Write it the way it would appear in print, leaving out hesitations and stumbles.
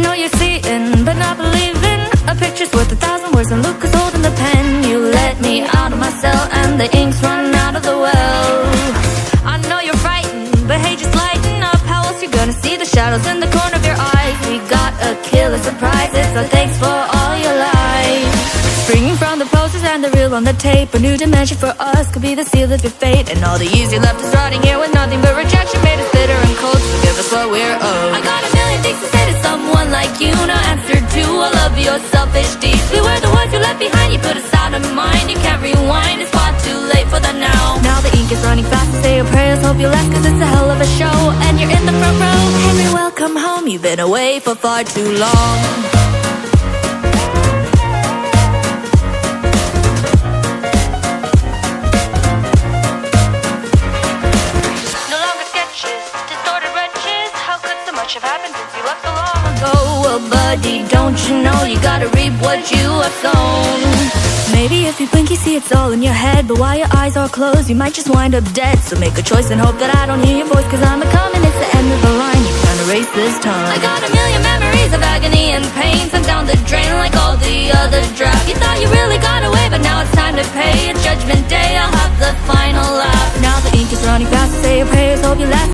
know you're seeing, but not believing. A picture's worth 1,000 words, and Luke is holding the pen. You let me out of my cell, and the ink's run out of the well. I know you're frightened, but hey, just lighten up. How else you gonna see the shadows in the corner of your eyes? We got a killer surprise, so thanks for all your life. Springing from the posters and the reel on the tape, a new dimension for us could be the seal of your fate. And all the years you left us rotting here with nothing but rejection made us bitter and cold. So give us what we're owed. I got a million things to say to someone like you, no answer to all of your selfish deeds. We were the ones you left behind, you put us out of mind. You can't rewind, it's far too late for the now. Now the ink is running fast, so say your prayers, hope you last, cause it's a hell of a show. And you're in the front row. Henry, welcome home, you've been away for far too long. Have happened since you left so long ago. Well, buddy, don't you know you gotta reap what you have sown? Maybe if you blink you see it's all in your head, but while your eyes are closed you might just wind up dead. So make a choice and hope that I don't hear your voice, cause I'm a coming, it's the end of the line. You can't erase this time. I got a million memories of agony and pain, sent down the drain like all the other drafts. You thought you really got away, but now it's time to pay. It's judgment day, I'll have the final laugh. Now the ink is running fast, so say your prayers, hope you last.